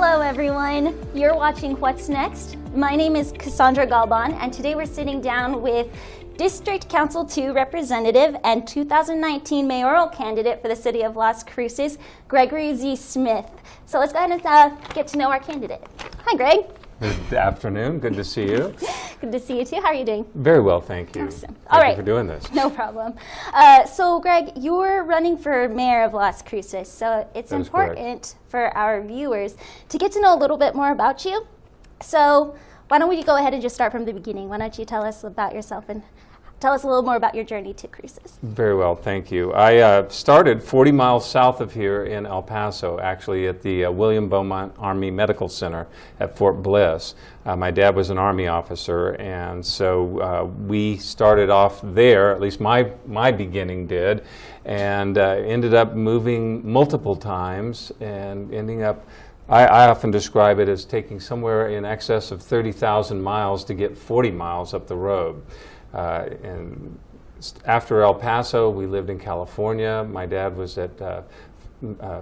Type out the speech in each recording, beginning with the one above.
Hello everyone, you're watching What's Next. My name is Cassandra Galban and today we're sitting down with District Council 2 representative and 2019 mayoral candidate for the city of Las Cruces, Gregory Z. Smith. So let's go ahead and get to know our candidate. Hi Greg. Good afternoon, good to see you. Good to see you too. How are you doing? Very well, thank you. Awesome. Thank you for doing this. No problem. So Greg, you're running for mayor of Las Cruces, so it's important for our viewers to get to know a little bit more about you. So why don't we go ahead and just start from the beginning? Why don't you tell us about yourself and tell us a little more about your journey to Cruces. Very well, thank you. I started 40 miles south of here in El Paso, actually at the William Beaumont Army Medical Center at Fort Bliss. My dad was an Army officer, and so we started off there, at least my beginning did, and ended up moving multiple times and ending up, I often describe it as taking somewhere in excess of 30,000 miles to get 40 miles up the road. And after El Paso, we lived in California. My dad was at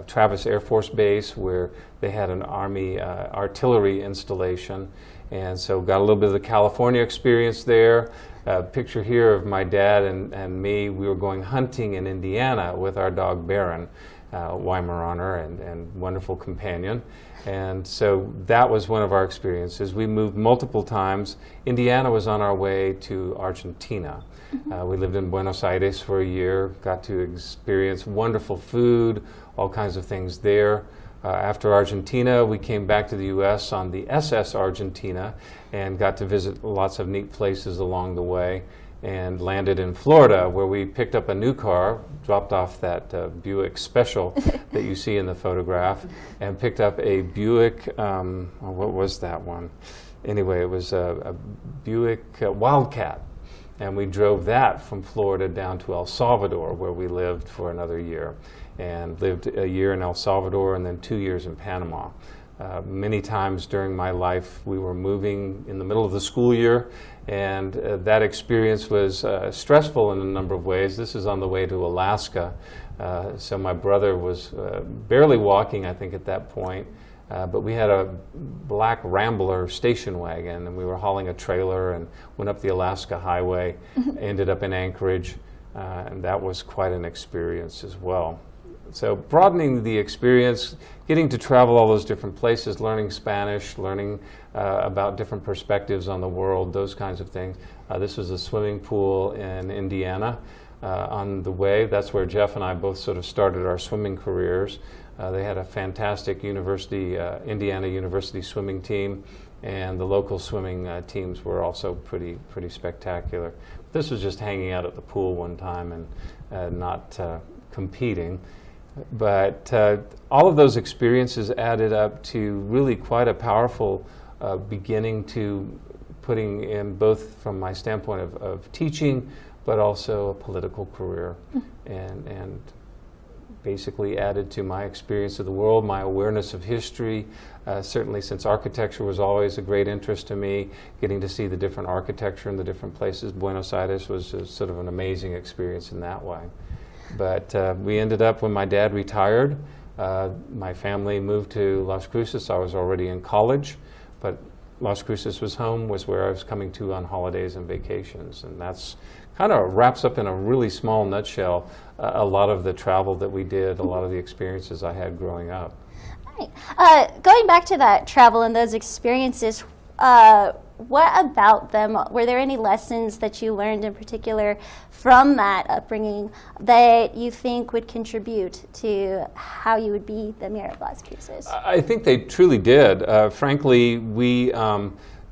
Travis Air Force Base, where they had an Army artillery installation, and so got a little bit of the California experience there. Picture here of my dad and me. We were going hunting in Indiana with our dog Baron, Weimaraner, and wonderful companion. And so that was one of our experiences. We moved multiple times. Indiana was on our way to Argentina. We lived in Buenos Aires for a year, got to experience wonderful food, all kinds of things there. After Argentina, we came back to the U.S. on the SS Argentina and got to visit lots of neat places along the way, and landed in Florida, where we picked up a new car, dropped off that Buick Special that you see in the photograph, and picked up a Buick, what was that one? Anyway, it was a Buick Wildcat, and we drove that from Florida down to El Salvador, where we lived for another year, and lived a year in El Salvador and then 2 years in Panama. Many times during my life, we were moving in the middle of the school year, and that experience was stressful in a number of ways. This is on the way to Alaska, so my brother was barely walking, I think, at that point, but we had a black Rambler station wagon, and we were hauling a trailer and went up the Alaska Highway, ended up in Anchorage, and that was quite an experience as well. So broadening the experience, getting to travel all those different places, learning Spanish, learning about different perspectives on the world, those kinds of things. This was a swimming pool in Indiana on the way. That's where Jeff and I both sort of started our swimming careers. They had a fantastic university, Indiana University swimming team, and the local swimming teams were also pretty spectacular. This was just hanging out at the pool one time and not competing. But all of those experiences added up to really quite a powerful beginning to putting in, both from my standpoint of teaching, but also a political career, and basically added to my experience of the world, my awareness of history. Certainly, since architecture was always a great interest to me, getting to see the different architecture in the different places. Buenos Aires was sort of an amazing experience in that way. But we ended up, when my dad retired, my family moved to Las Cruces. I was already in college, but Las Cruces was home, was where I was coming to on holidays and vacations. And that's kind of wraps up in a really small nutshell a lot of the travel that we did, a lot of the experiences I had growing up. Right. Going back to that travel and those experiences, what about them? Were there any lessons that you learned in particular from that upbringing that you think would contribute to how you would be the mayor of Las Cruces? I think they truly did. Frankly, we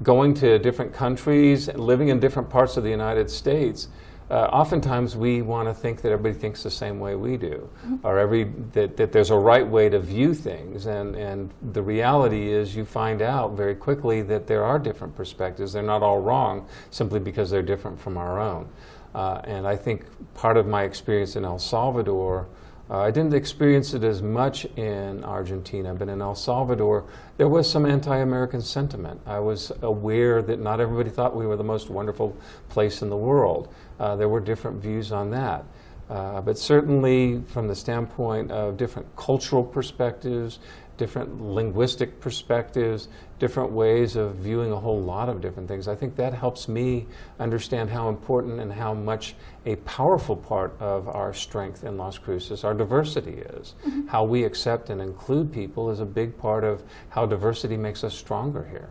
going to different countries, living in different parts of the United States, oftentimes we want to think that everybody thinks the same way we do, or that there's a right way to view things, and the reality is you find out very quickly that there are different perspectives. They're not all wrong simply because they're different from our own. And I think part of my experience in El Salvador, I didn't experience it as much in Argentina, but in El Salvador, there was some anti-American sentiment. I was aware that not everybody thought we were the most wonderful place in the world. There were different views on that. But certainly from the standpoint of different cultural perspectives, different linguistic perspectives, different ways of viewing a whole lot of different things. I think that helps me understand how important and how much a powerful part of our strength in Las Cruces, our diversity is. Mm-hmm. How we accept and include people is a big part of how diversity makes us stronger here.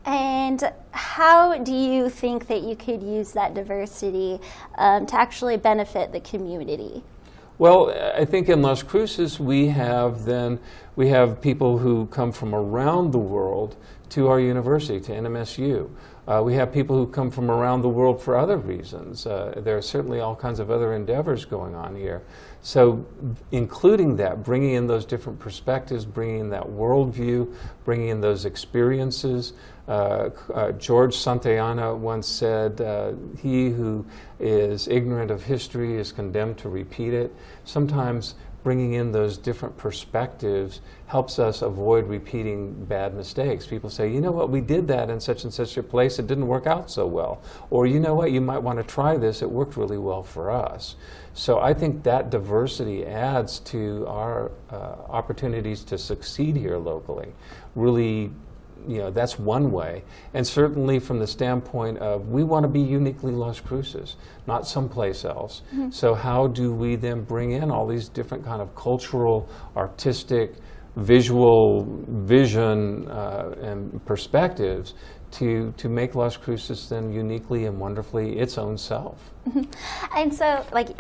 And how do you think that you could use that diversity to actually benefit the community? Well, I think in Las Cruces we have people who come from around the world to our university, to NMSU. We have people who come from around the world for other reasons. There are certainly all kinds of other endeavors going on here. So including that, bringing in those different perspectives, bringing in that worldview, bringing in those experiences. George Santayana once said, he who is ignorant of history is condemned to repeat it. Sometimes bringing in those different perspectives helps us avoid repeating bad mistakes. People say, you know what, we did that in such and such a place, it didn't work out so well. Or you know what, you might want to try this, it worked really well for us. So I think that diversity adds to our opportunities to succeed here locally. Really, you know, that's one way. And certainly from the standpoint of we want to be uniquely Las Cruces, not someplace else. Mm-hmm. So how do we then bring in all these different kind of cultural, artistic, visual vision and perspectives to make Las Cruces then uniquely and wonderfully its own self. Mm-hmm. And so, like,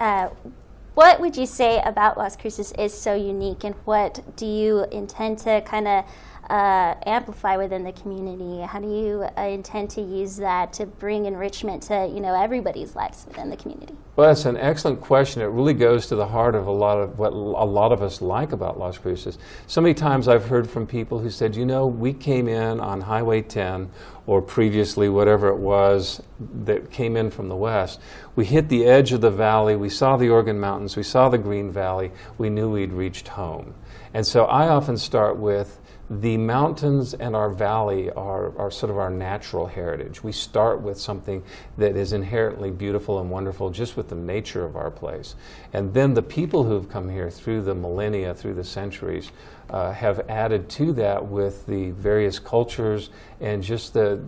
what would you say about Las Cruces is so unique, and what do you intend to kind of amplify within the community? How do you intend to use that to bring enrichment to, you know, everybody's lives within the community? Well, that's an excellent question. It really goes to the heart of a lot of what a lot of us like about Las Cruces. So many times I've heard from people who said, you know, we came in on Highway 10, or previously whatever it was that came in from the west. We hit the edge of the valley, we saw the Organ Mountains, we saw the Green Valley, we knew we'd reached home. And so I often start with, the mountains and our valley are sort of our natural heritage. We start with something that is inherently beautiful and wonderful just with the nature of our place. And then the people who've come here through the millennia, through the centuries, have added to that with the various cultures and just the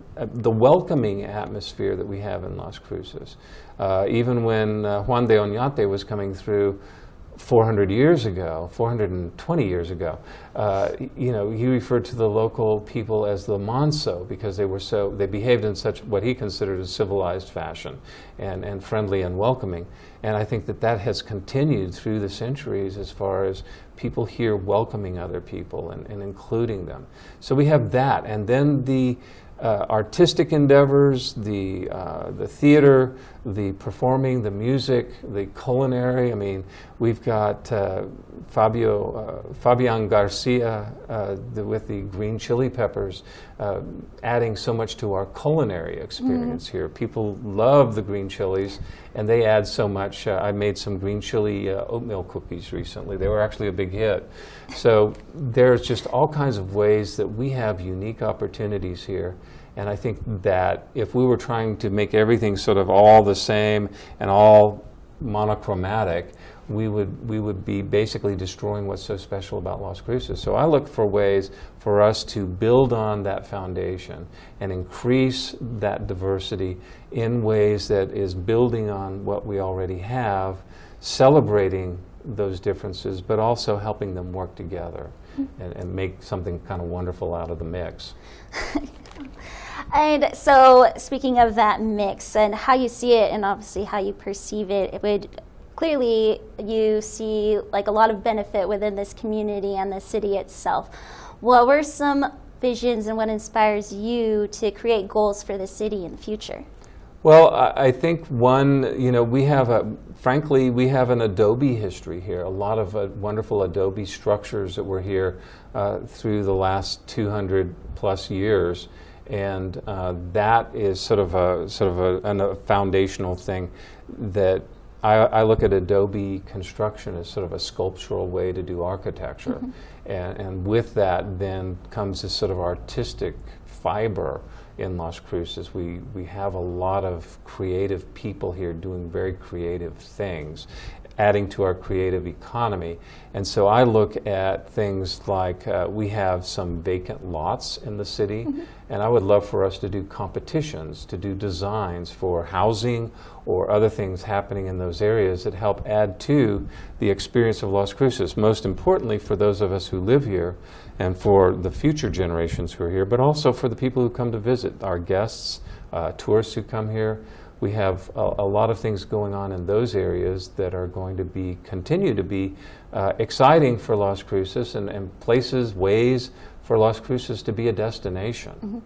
welcoming atmosphere that we have in Las Cruces. Even when Juan de Oñate was coming through 400 years ago, 420 years ago, you know, he referred to the local people as the Manso because they behaved in such what he considered a civilized fashion and friendly and welcoming. And I think that has continued through the centuries as far as people here welcoming other people and including them. So we have that, and then the artistic endeavors, the theater, the performing, the music, the culinary. I mean, we've got Fabian Garcia with the green chili peppers adding so much to our culinary experience here. People love the green chilies, and they add so much. I made some green chili oatmeal cookies recently. They were actually a big hit. So there's just all kinds of ways that we have unique opportunities here. And I think that if we were trying to make everything sort of all the same and all monochromatic, we would be basically destroying what's so special about Las Cruces. So I look for ways for us to build on that foundation and increase that diversity in ways that is building on what we already have, celebrating those differences, but also helping them work together and make something kind of wonderful out of the mix. And so, speaking of that mix and how you see it and obviously how you perceive it, it would clearly you see like a lot of benefit within this community and the city itself. What were some visions and what inspires you to create goals for the city in the future? Well, I think one, you know, frankly, we have an adobe history here, a lot of wonderful adobe structures that were here through the last 200 plus years. And that is sort of a foundational thing that I look at adobe construction as sort of a sculptural way to do architecture. And with that then comes this sort of artistic fiber in Las Cruces. We have a lot of creative people here doing very creative things. adding to our creative economy. And so I look at things like we have some vacant lots in the city, and I would love for us to do competitions, to do designs for housing or other things happening in those areas that help add to the experience of Las Cruces. Most importantly, for those of us who live here and for the future generations who are here, but also for the people who come to visit, our guests, tourists who come here. We have a lot of things going on in those areas that are going to continue to be exciting for Las Cruces and places, ways for Las Cruces to be a destination.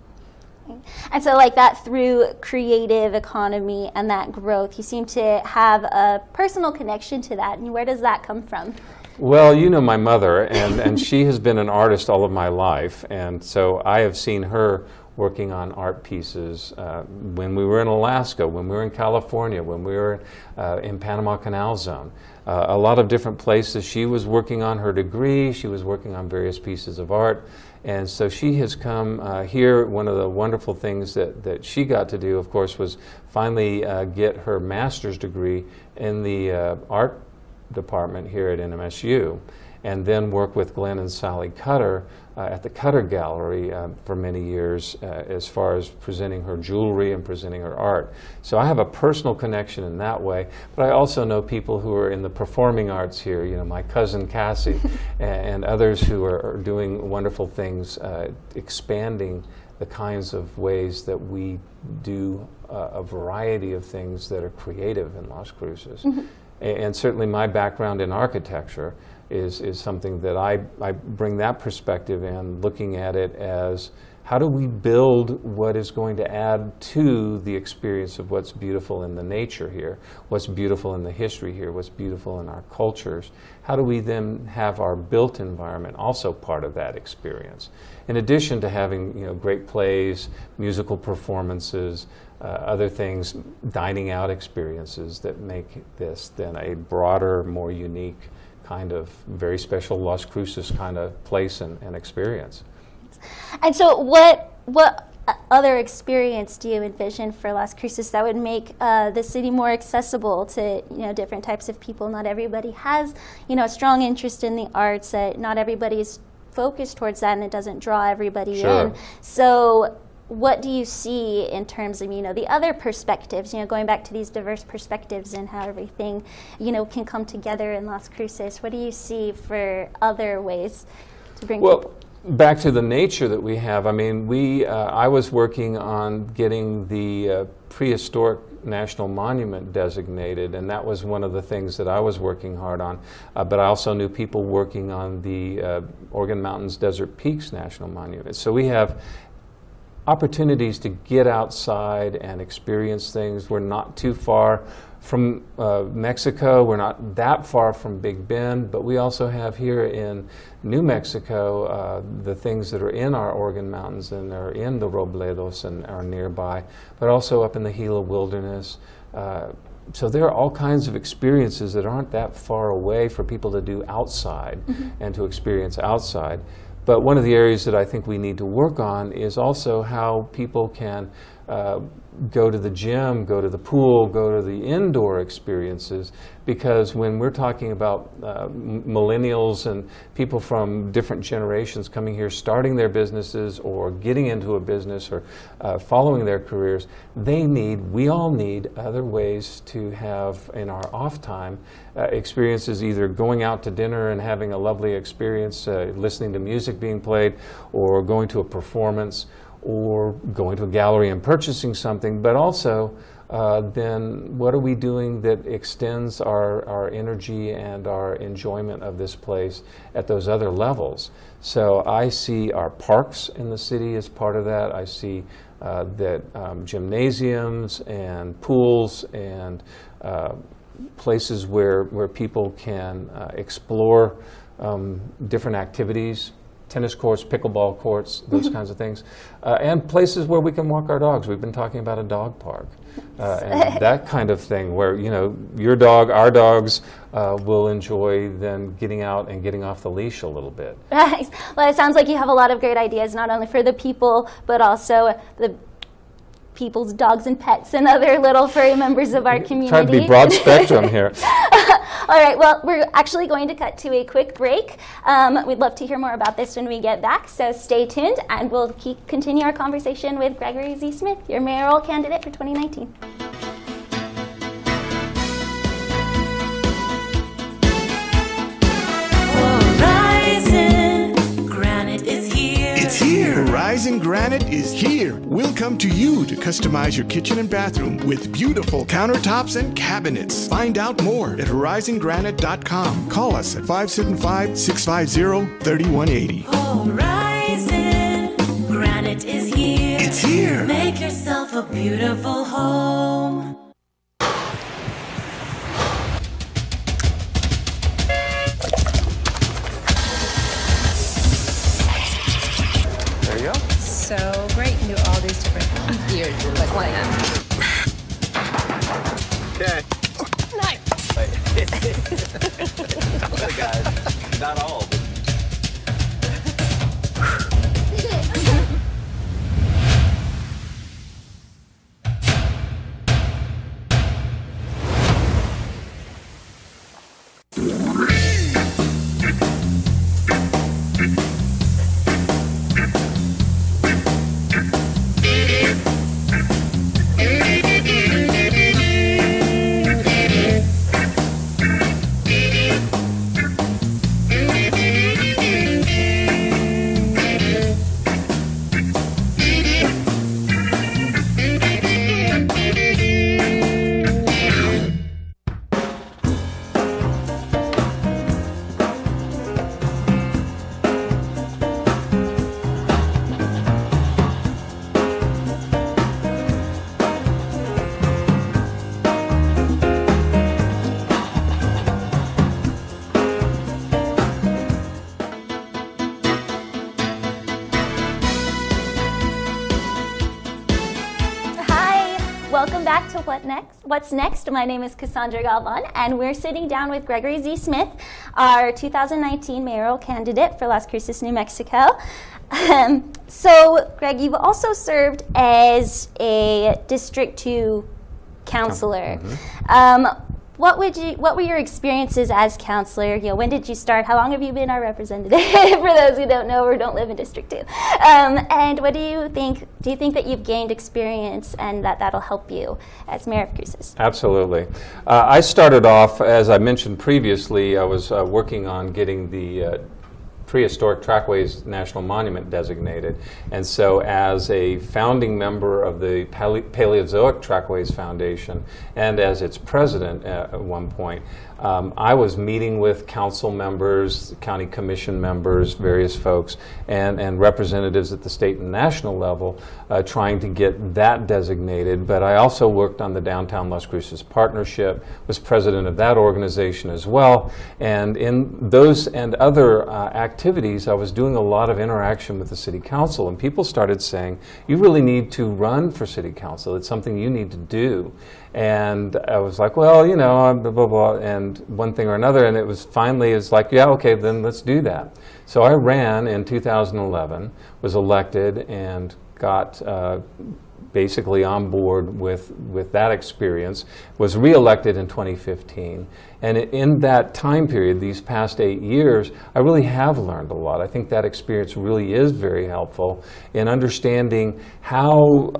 And so like that, through creative economy and that growth, you seem to have a personal connection to that. And where does that come from? Well, you know my mother, and she has been an artist all of my life, and so I have seen her working on art pieces when we were in Alaska, when we were in California, when we were in Panama Canal Zone. A lot of different places. She was working on her degree, she was working on various pieces of art, and so she has come here. One of the wonderful things that she got to do, of course, was finally get her master's degree in the art department here at NMSU, and then work with Glenn and Sally Cutter at the Cutter Gallery for many years as far as presenting her jewelry and presenting her art. So I have a personal connection in that way, but I also know people who are in the performing arts here, you know, my cousin Cassie and others who are doing wonderful things, expanding the kinds of ways that we do a variety of things that are creative in Las Cruces. And certainly my background in architecture is something that I bring that perspective in, looking at it as how do we build what is going to add to the experience of what's beautiful in the nature here, what's beautiful in the history here, what's beautiful in our cultures. How do we then have our built environment also part of that experience? In addition to having, you know, great plays, musical performances, other things, dining out experiences that make this then a broader, more unique kind of very special Las Cruces kind of place and experience. And so what other experience do you envision for Las Cruces that would make the city more accessible to, you know, different types of people? Not everybody has, you know, a strong interest in the arts. Not everybody's focused towards that, and it doesn't draw everybody in. So what do you see in terms of, you know, the other perspectives, you know, going back to these diverse perspectives and how everything, you know, can come together in Las Cruces? What do you see for other ways to bring people? Back to the nature that we have, I mean, I was working on getting the prehistoric national monument designated, and that was one of the things that I was working hard on. But I also knew people working on the Organ Mountains Desert Peaks National Monument. So we have opportunities to get outside and experience things. We're not too far from Mexico. We're not that far from Big Bend, but we also have here in New Mexico the things that are in our Organ Mountains and are in the Robledos and are nearby, but also up in the Gila Wilderness. So there are all kinds of experiences that aren't that far away for people to do outside and to experience outside. But one of the areas that I think we need to work on is also how people can go to the gym, go to the pool, go to the indoor experiences, because when we're talking about millennials and people from different generations coming here, starting their businesses or getting into a business or following their careers, we all need other ways to have in our off time experiences, either going out to dinner and having a lovely experience, listening to music being played, or going to a performance, or going to a gallery and purchasing something, but also then what are we doing that extends our energy and our enjoyment of this place at those other levels? So I see our parks in the city as part of that. I see that gymnasiums and pools and places where people can explore different activities, tennis courts, pickleball courts, those kinds of things, and places where we can walk our dogs. We've been talking about a dog park and that kind of thing, where, you know, your dog, our dogs will enjoy then getting out and getting off the leash a little bit. Well, it sounds like you have a lot of great ideas, not only for the people, but also the people's dogs and pets and other little furry members of our community. Try to be broad spectrum here. All right, well, we're actually going to cut to a quick break. We'd love to hear more about this when we get back, so stay tuned, and we'll continue our conversation with Gregory Z. Smith, your mayoral candidate for 2019. Horizon Granite is here. We'll come to you to customize your kitchen and bathroom with beautiful countertops and cabinets. Find out more at horizongranite.com. Call us at 575-650-3180. Horizon Granite is here. It's here. Make yourself a beautiful home. So great, you can do all these different gears with like one hand. Okay. Nice. Hey guys, not all. Welcome back to What's Next? My name is Cassandra Galban, and we're sitting down with Gregory Z. Smith, our 2019 mayoral candidate for Las Cruces, New Mexico. So, Greg, you've also served as a District 2 counselor. What were your experiences as counselor? You know, when did you start? How long have you been our representative? For those who don't know or don't live in District 2. And what do you think? Do you think that you've gained experience and that'll help you as mayor of Cruces? Absolutely. I started off, as I mentioned previously, I was working on getting the Prehistoric Trackways National Monument designated. And so as a founding member of the Paleozoic Trackways Foundation and as its president at one point, I was meeting with council members, county commission members, various folks, and representatives at the state and national level trying to get that designated. But I also worked on the Downtown Las Cruces Partnership, was president of that organization as well. And in those and other activities, I was doing a lot of interaction with the city council, and people started saying, you really need to run for city council. It's something you need to do. And I was like, well, you know, blah, blah, blah, and one thing or another, and it was finally, it's like, yeah, okay, then let's do that. So I ran in 2011, was elected, and got basically on board with that experience, was re-elected in 2015. And in that time period, these past 8 years, I really have learned a lot. I think that experience really is very helpful in understanding how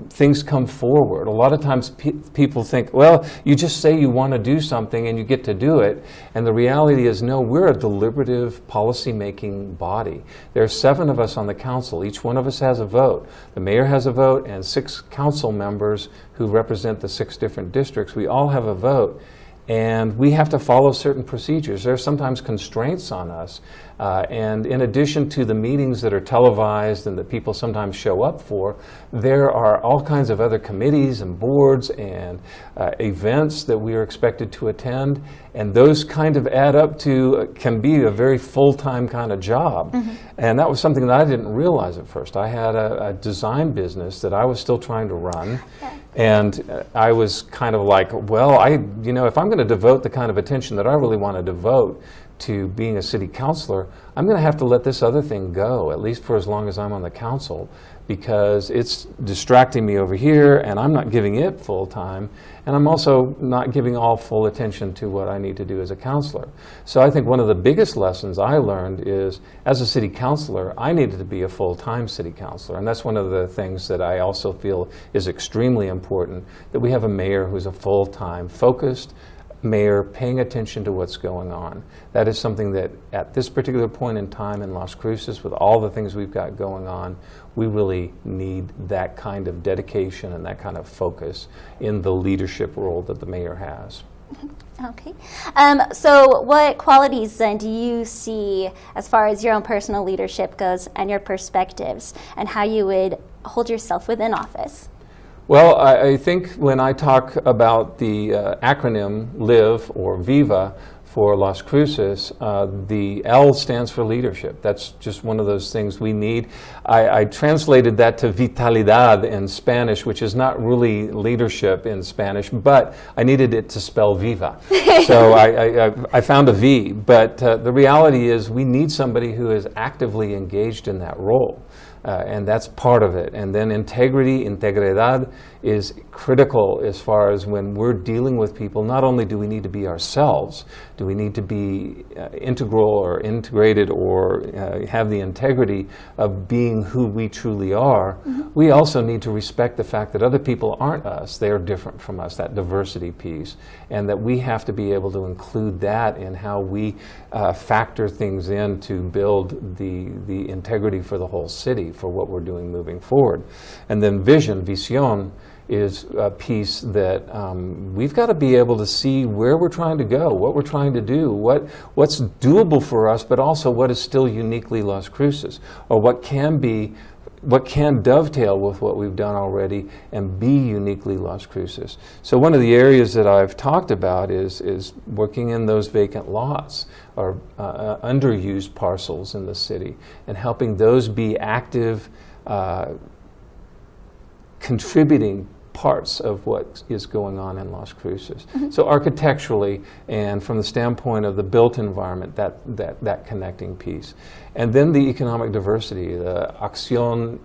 things come forward. A lot of times people think, well, you just say you want to do something and you get to do it. And the reality is, no, we're a deliberative policy-making body. There are 7 of us on the council. Each one of us has a vote. The mayor has a vote, and 6 council members who represent the 6 different districts. We all have a vote. And we have to follow certain procedures. There are sometimes constraints on us. And in addition to the meetings that are televised and that people sometimes show up for, there are all kinds of other committees and boards and events that we are expected to attend. And those kind of add up to, can be a very full-time kind of job. And that was something that I didn't realize at first. I had a design business that I was still trying to run. And I was kind of like, well, you know, if I'm going to devote the kind of attention that I really want to devote to being a city councilor, I'm going to have to let this other thing go, at least for as long as I'm on the council, because it's distracting me over here and I'm not giving it full time, and I'm also not giving all full attention to what I need to do as a councilor. So I think one of the biggest lessons I learned is, as a city councilor, I needed to be a full-time city councilor, and that's one of the things that I also feel is extremely important, that we have a mayor who's a full-time, focused mayor paying attention to what's going on. That is something that at this particular point in time in Las Cruces, with all the things we've got going on, we really need that kind of dedication and that kind of focus in the leadership role that the mayor has. Okay. So what qualities then do you see as far as your own personal leadership goes and your perspectives and how you would hold yourself within office? Well, I think when I talk about the acronym LIVE or VIVA for Las Cruces, the L stands for leadership. That's just one of those things we need. I translated that to vitalidad in Spanish, which is not really leadership in Spanish, but I needed it to spell viva. So I found a V, but the reality is we need somebody who is actively engaged in that role. And that's part of it. And then integrity, integridad, is critical as far as when we're dealing with people. Not only do we need to be ourselves, do we need to be integral or integrated or have the integrity of being who we truly are, we also need to respect the fact that other people aren't us. They are different from us, that diversity piece. And that we have to be able to include that in how we factor things in to build the integrity for the whole city, for what we're doing moving forward. And then vision, visión, is a piece that we've got to be able to see where we're trying to go, what we're trying to do, what's doable for us, but also what is still uniquely Las Cruces, or what can dovetail with what we've done already and be uniquely Las Cruces. So one of the areas that I've talked about is working in those vacant lots or underused parcels in the city and helping those be active, contributing parts of what is going on in Las Cruces. So architecturally and from the standpoint of the built environment, that connecting piece. And then the economic diversity, the acción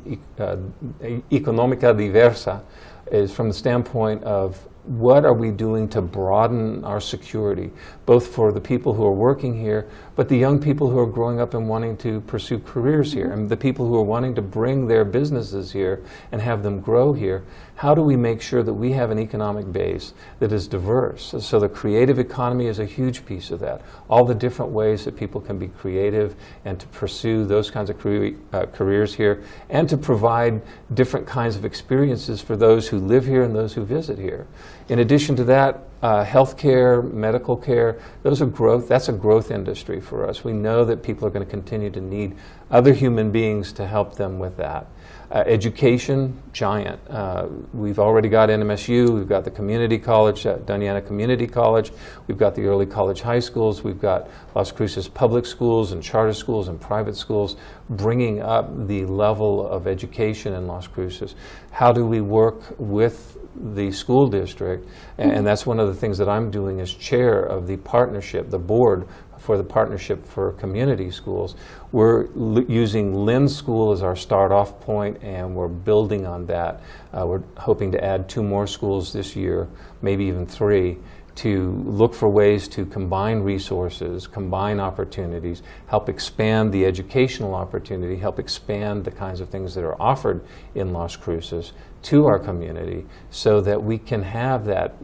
económica diversa, is from the standpoint of what are we doing to broaden our security, both for the people who are working here, but the young people who are growing up and wanting to pursue careers here, and the people who are wanting to bring their businesses here and have them grow here. How do we make sure that we have an economic base that is diverse? So the creative economy is a huge piece of that. All the different ways that people can be creative and to pursue those kinds of careers here, and to provide different kinds of experiences for those who live here and those who visit here. In addition to that, healthcare, medical care, those are growth. That's a growth industry for us. We know that people are going to continue to need other human beings to help them with that. Education, giant. We've already got NMSU, we've got the community college, Doñana Community College, we've got the early college high schools, we've got Las Cruces public schools and charter schools and private schools, bringing up the level of education in Las Cruces. How do we work with the school district? And that's one of the things that I'm doing as chair of the partnership, the board for the Partnership for Community Schools. We're using Lynn School as our start-off point, and we're building on that. We're hoping to add 2 more schools this year, maybe even 3, to look for ways to combine resources, combine opportunities, help expand the educational opportunity, help expand the kinds of things that are offered in Las Cruces to our community, so that we can have that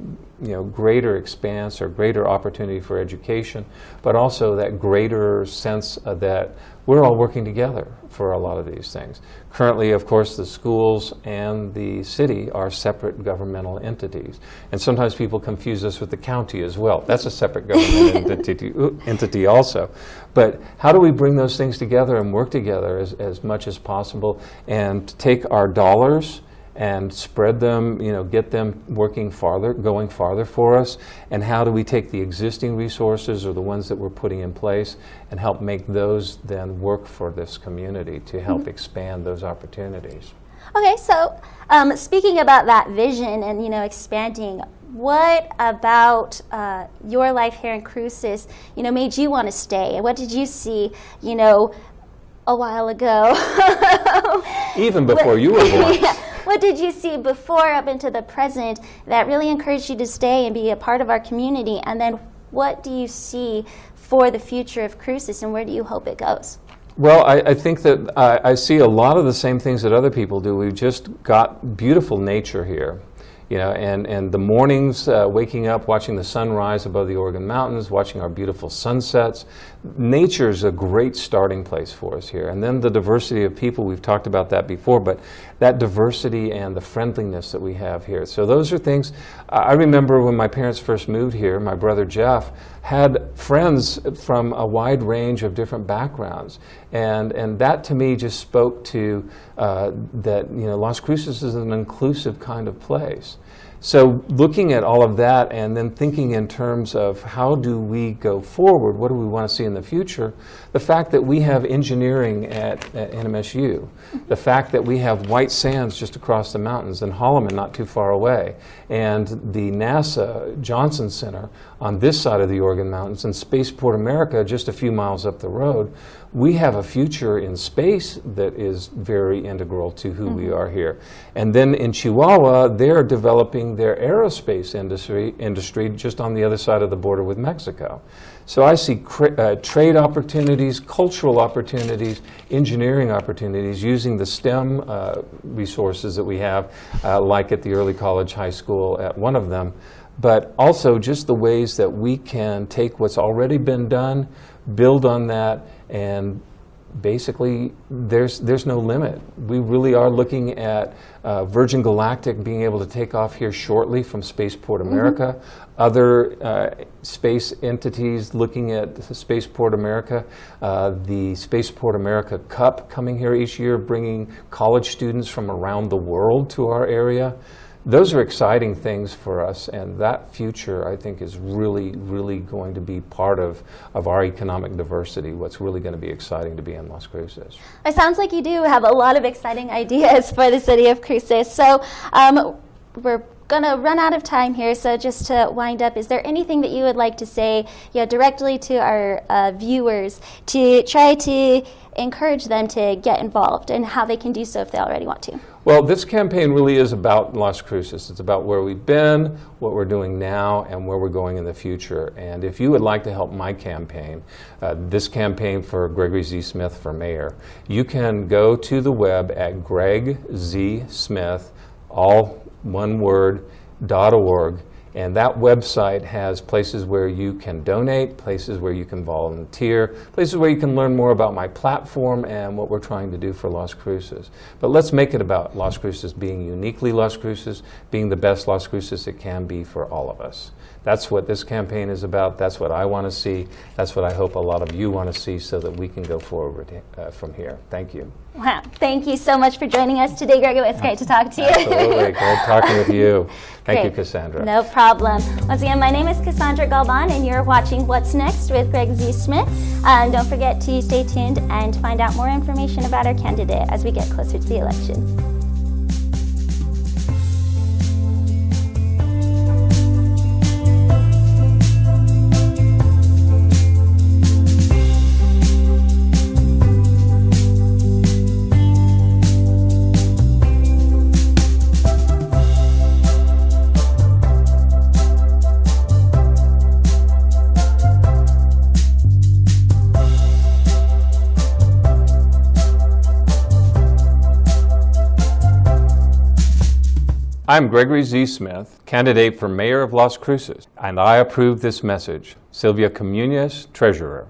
greater expanse or greater opportunity for education, but also that greater sense that we're all working together for a lot of these things. Currently, of course, the schools and the city are separate governmental entities. And sometimes people confuse us with the county as well. That's a separate government entity also. But how do we bring those things together and work together as much as possible and take our dollars and spread them, get them working farther, going farther for us? And how do we take the existing resources or the ones that we're putting in place and help make those then work for this community to help expand those opportunities? Okay, so speaking about that vision and expanding, what about your life here in Cruces, made you want to stay? And what did you see, a while ago? Even before you were born. Yeah. What did you see before up into the present that really encouraged you to stay and be a part of our community? And then what do you see for the future of Cruces, and where do you hope it goes? Well, I think that I see a lot of the same things that other people do. We've just got beautiful nature here. And the mornings, waking up, watching the sun rise above the Oregon Mountains, watching our beautiful sunsets. Nature's a great starting place for us here. And then the diversity of people, we've talked about that before, but that diversity and the friendliness that we have here. So those are things, I remember when my parents first moved here, my brother Jeff had friends from a wide range of different backgrounds. And that to me just spoke to that, Las Cruces is an inclusive kind of place. So looking at all of that and then thinking in terms of how do we go forward, what do we want to see in the future, the fact that we have engineering at NMSU, the fact that we have White Sands just across the mountains and Holloman not too far away, and the NASA Johnson Center on this side of the Oregon Mountains and Spaceport America just a few miles up the road, we have a future in space that is very integral to who we are here. And then in Chihuahua, they're developing their aerospace industry just on the other side of the border with Mexico. So I see trade opportunities, cultural opportunities, engineering opportunities using the STEM resources that we have, like at the early college high school at one of them, but also just the ways that we can take what's already been done, build on that, and basically there's no limit. We really are looking at Virgin Galactic being able to take off here shortly from Spaceport America, other space entities looking at Spaceport America, the Spaceport America Cup coming here each year, bringing college students from around the world to our area. Those are exciting things for us, and that future, I think, is really, really going to be part of our economic diversity, what's really going to be exciting to be in Las Cruces. It sounds like you do have a lot of exciting ideas for the city of Cruces. So we're going to run out of time here, so just to wind up, is there anything that you would like to say directly to our viewers to try to encourage them to get involved, and how they can do so if they already want to? Well, this campaign really is about Las Cruces. It's about where we've been, what we're doing now, and where we're going in the future. And if you would like to help my campaign, this campaign for Gregory Z. Smith for mayor, you can go to the web at gregzsmith, all one word, .org. And that website has places where you can donate, places where you can volunteer, places where you can learn more about my platform and what we're trying to do for Las Cruces. But let's make it about Las Cruces being uniquely Las Cruces, being the best Las Cruces it can be for all of us. That's what this campaign is about. That's what I want to see. That's what I hope a lot of you want to see, so that we can go forward from here. Thank you. Wow. Thank you so much for joining us today, Gregory. It's great to talk to you. Absolutely. Great talking with you. Thank you, Great. Cassandra. No problem. Once again, my name is Cassandra Galban, and you're watching What's Next with Greg Z. Smith. Don't forget to stay tuned and find out more information about our candidate as we get closer to the election. I'm Gregory Z. Smith, candidate for mayor of Las Cruces, and I approve this message. Sylvia Comunez, treasurer.